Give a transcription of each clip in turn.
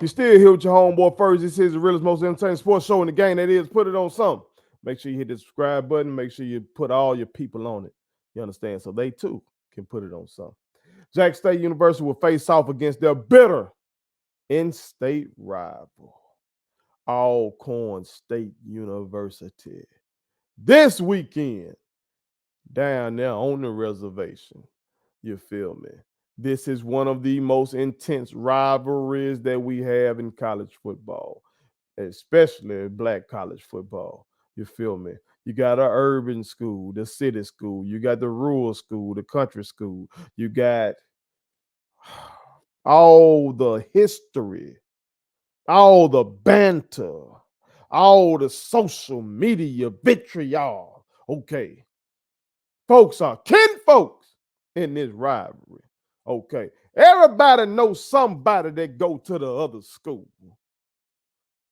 You still here with your homeboy first. This is the realest, most entertaining sports show in the game. That is, put it on something. Make sure you hit the subscribe button. Make sure you put all your people on it. You understand? So they too can put it on something. Jack State University will face off against their bitter in-state rival, Alcorn State University, this weekend down there on the reservation. You feel me? This is one of the most intense rivalries that we have in college football, especially black college football. You feel me? You got an urban school, the city school, you got the rural school, the country school, you got all the history, all the banter, all the social media vitriol. Okay, folks are kin folks in this rivalry. Okay, everybody knows somebody that go to the other school.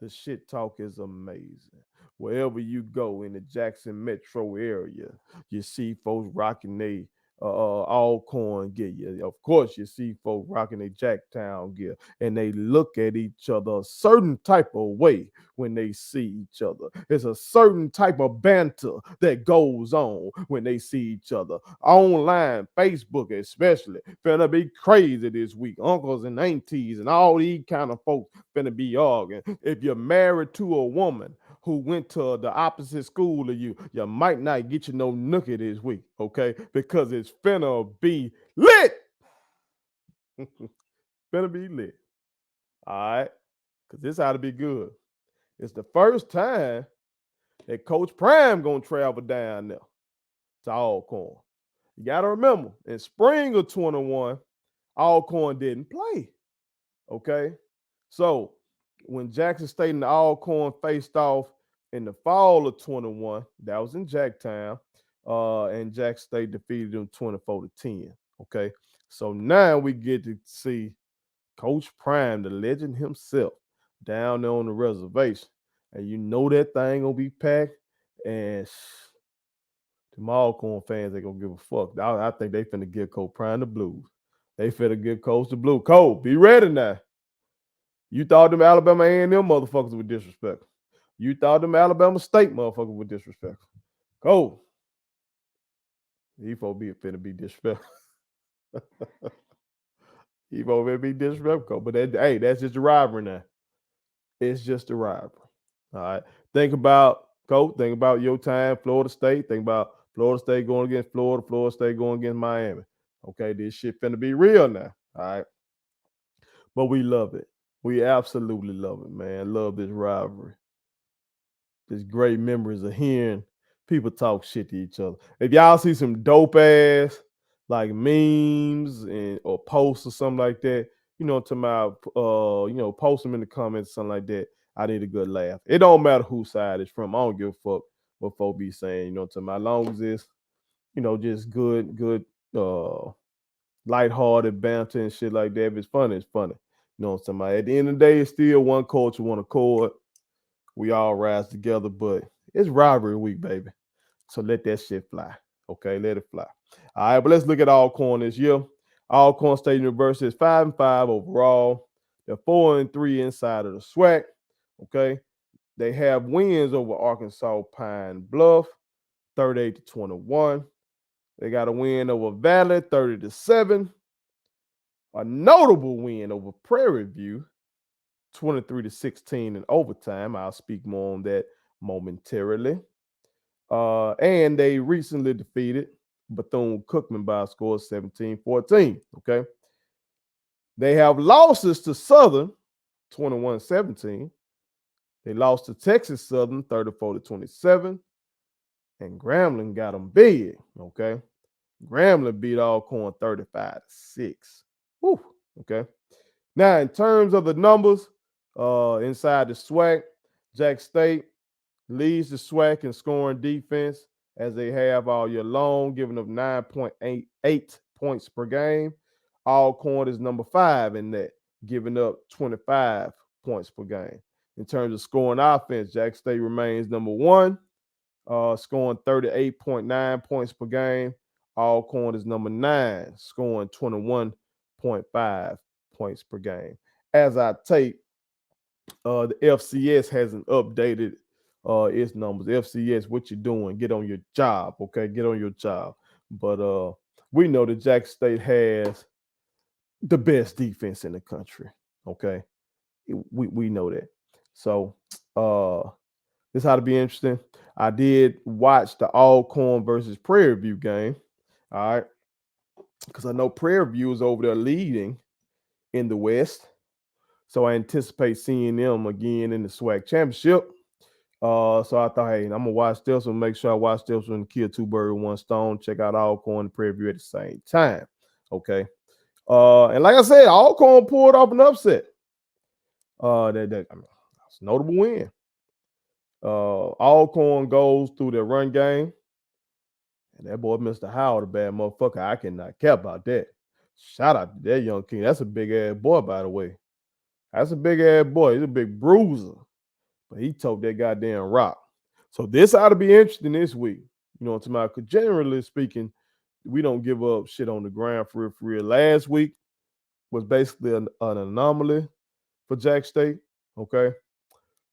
The shit talk is amazing. Wherever you go in the Jackson metro area, you see folks rocking they Alcorn gear. Of course, you see folks rocking their Jacktown gear, and they look at each other a certain type of way when they see each other. There's a certain type of banter that goes on when they see each other. Online, Facebook especially, finna be crazy this week. Uncles and aunties and all these kind of folks finna be arguing. If you're married to a woman who went to the opposite school of you, you might not get you no nookie this week, okay? Because it's finna be lit. Finna be lit. All right? Because this ought to be good. It's the first time that Coach Prime gonna travel down there to Alcorn. You gotta remember, in spring of 21, Alcorn didn't play. Okay? So when Jackson State and the Alcorn faced off in the fall of 21, that was in Jacktown, and Jackson State defeated them 24-10. Okay. So now we get to see Coach Prime, the legend himself, down there on the reservation. And you know that thing gonna be packed. And the Alcorn fans ain't gonna give a fuck. I think they finna give Coach Prime the blues. They finna give Coach the blue. Cole, be ready now. You thought them Alabama A&M motherfuckers were disrespectful. You thought them Alabama State motherfuckers were disrespectful. Go. He supposed to be finna be disrespectful. He supposed to be disrespectful. But hey, that's just a rivalry now. It's just a rivalry. All right. Think about Coach. Think about your time, Florida State. Think about Florida State going against Florida, Florida State going against Miami. Okay, this shit finna be real now. All right. But we love it. We absolutely love it, man. Love this rivalry. Just great memories of hearing people talk shit to each other. If y'all see some dope ass like memes and or posts or something like that, you know, to my post them in the comments, something like that. I need a good laugh. It don't matter whose side it's from. I don't give a fuck what folk be saying, you know, to my long as it's, just good, lighthearted banter and shit like that. If it's funny, it's funny. You know what I'm saying? At the end of the day, it's still one culture, one accord. We all rise together, but it's rivalry week, baby. So let that shit fly. Okay, let it fly. All right, but let's look at Alcorn this year. Alcorn State University is 5-5 overall. They're 4-3 inside of the SWAC. Okay. They have wins over Arkansas Pine Bluff, 38-21. They got a win over Valley, 30-7. A notable win over Prairie View, 23-16 in overtime. I'll speak more on that momentarily. And they recently defeated Bethune-Cookman by a score of 17-14. Okay. They have losses to Southern, 21-17. They lost to Texas Southern, 34-27. And Grambling got them big. Okay. Grambling beat Alcorn 35-6. Woo. Okay. Now, in terms of the numbers, inside the SWAC, Jack State leads the SWAC in scoring defense as they have all year long, giving up 9.88 points per game. Alcorn is number 5 in that, giving up 25 points per game. In terms of scoring offense, Jack State remains number 1, scoring 38.9 points per game. Alcorn is number 9, scoring 21.5 points per game. As I tape The FCS hasn't updated its numbers. FCS, what you doing? Get on your job, okay? Get on your job. But we know that Jackson State has the best defense in the country. Okay, we know that. So this ought to be interesting. I did watch the Alcorn versus Prairie View game. All right, because I know Prairie View is over there leading in the West. So I anticipate seeing them again in the SWAC championship. So I thought, hey, I'm gonna watch this one, make sure I watch this one, kill two birds with one stone, check out Alcorn and Prairie View at the same time. Okay. And like I said, Alcorn pulled off an upset. That's a notable win. Alcorn goes through their run game. And that boy, Mr. Howard, a bad motherfucker. I cannot care about that. Shout out to that young king. That's a big ass boy, by the way. That's a big ass boy. He's a big bruiser. But he took that goddamn rock. So this ought to be interesting this week. You know what I'm talking about? Because generally speaking, we don't give up shit on the ground for real. Last week was basically an anomaly for Jack State. Okay.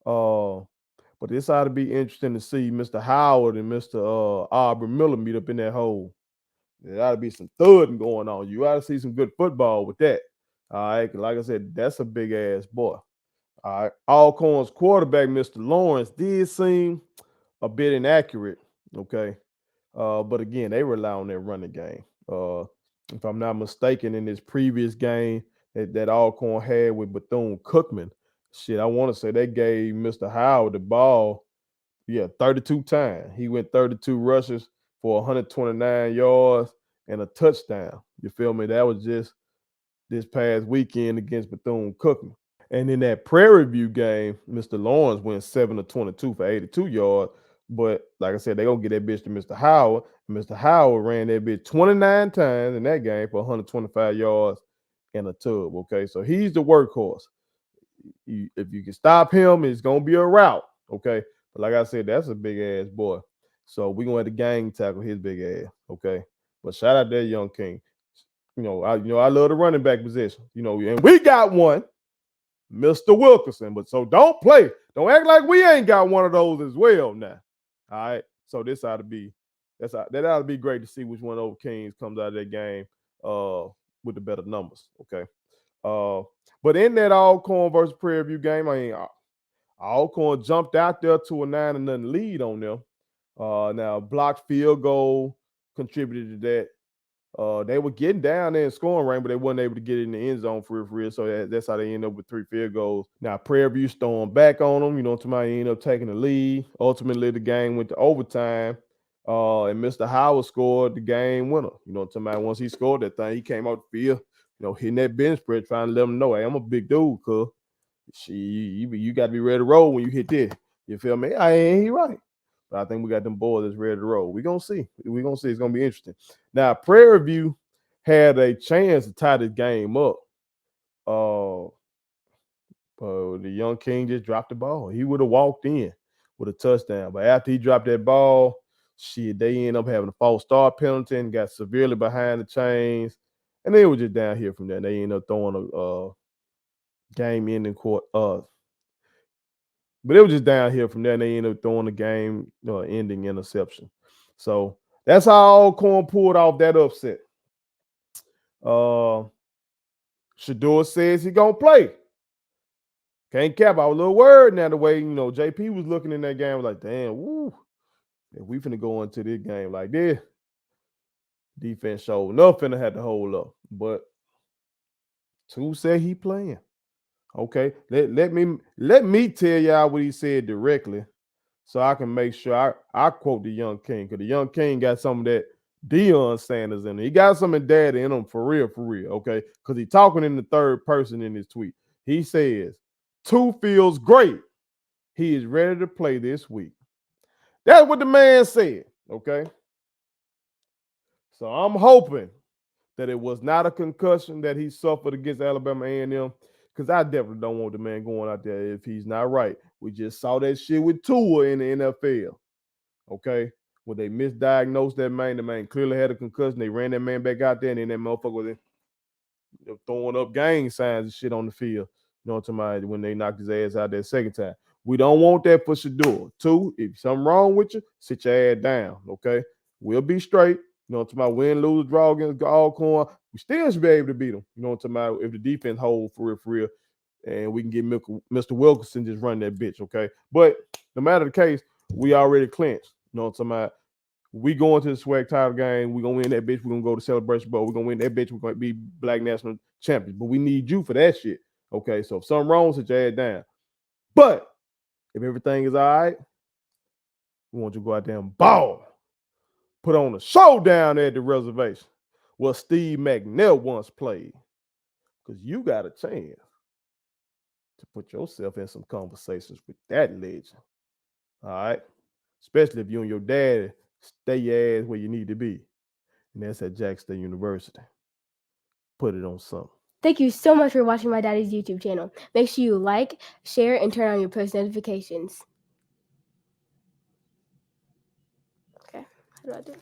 But this ought to be interesting to see Mr. Howard and Mr. Aubrey Miller meet up in that hole. There ought to be some thudding going on. You ought to see some good football with that. All right. Like I said, that's a big ass boy. All right. Alcorn's quarterback, Mr. Lawrence, did seem a bit inaccurate. Okay. But again, they rely on their running game. If I'm not mistaken, in this previous game that Alcorn had with Bethune-Cookman, shit, I want to say they gave Mr. Howard the ball, 32 times. He went 32 rushes for 129 yards and a touchdown. You feel me? That was just this past weekend against Bethune-Cookman. And in that Prairie View game, Mr. Lawrence went 7 of 22 for 82 yards. But like I said, they're going to get that bitch to Mr. Howard. And Mr. Howard ran that bitch 29 times in that game for 125 yards and a tub. Okay, so he's the workhorse. If you can stop him, it's going to be a rout. Okay, but like I said, that's a big ass boy. So we're going to have to gang tackle his big ass. Okay, but shout out that young king. I love the running back position. And we got one. Mr. Wilkerson. But so don't act like we ain't got one of those as well now. All right. So that ought to be great to see which one of those Kings comes out of that game with the better numbers. Okay. But in that Alcorn versus Prairie View game, Alcorn jumped out there to a 9-0 lead on them. Now blocked field goal contributed to that. They were getting down there in scoring range, but they weren't able to get in the end zone for real. So that's how they end up with 3 field goals. Now, Prairie View stormed back on them. Somebody ended up taking the lead. Ultimately, the game went to overtime. And Mr. Howard scored the game winner. Once he scored that thing, he came out the field, hitting that bench press, trying to let them know, hey, I'm a big dude, cuz. You got to be ready to roll when you hit this. You feel me? Ain't he right? But I think we got them boys that's ready to roll. We're going to see. It's going to be interesting. Now, Prairie View had a chance to tie this game up. But the young king just dropped the ball. He would have walked in with a touchdown. But after he dropped that ball, they end up having a false start penalty and got severely behind the chains. And they were just down here from there. They ended up throwing a game-ending court. But it was just down here from there, and they ended up throwing the game-ending interception. So that's how Alcorn pulled off that upset. Shador says he's going to play. Can't cap. I was a little worried now the way, JP was looking in that game. I was like, damn, woo. If we finna go into this game like this, defense showed enough finna have to hold up. But Two said he playing. Okay, let me tell y'all what he said directly, so I can make sure I quote the young king, because the young king got some of that Deion Sanders in him. He got some of that in him for real. Okay, because he's talking in the third person in his tweet. He says, "Two feels great. He is ready to play this week." That's what the man said. Okay, so I'm hoping that it was not a concussion that he suffered against Alabama A&M. Because I definitely don't want the man going out there if he's not right. We just saw that shit with Tua in the NFL. Okay? When they misdiagnosed that man, the man clearly had a concussion. They ran that man back out there, and then that motherfucker was throwing up gang signs and shit on the field. You know what I'm talking about? When they knocked his ass out that second time. We don't want that for Shador. Two, if something wrong with you, sit your ass down. Okay. We'll be straight. You know what I'm talking about? Win, lose, draw against Alcorn. We still should be able to beat them. You know what I'm talking about? If the defense hold for real, and we can get Mr. Wilkinson just run that bitch, okay? But no matter the case, we already clinched. You know what I'm talking about? We going to the SWAC title game. We're going to win that bitch. We're going to go to Celebration Bowl. We're going to win that bitch. We're going to be Black National Champions. But we need you for that shit, okay? So if something wrong, sit your ass down. But if everything is all right, we want you to go out there and ball. Put on a show down there at the reservation where Steve McNair once played. Because you got a chance to put yourself in some conversations with that legend. All right? Especially if you and your daddy stay your ass where you need to be. And that's at Jackson State University. Put it on something. Thank you so much for watching my daddy's YouTube channel. Make sure you like, share, and turn on your post notifications. Okay, how do I do it?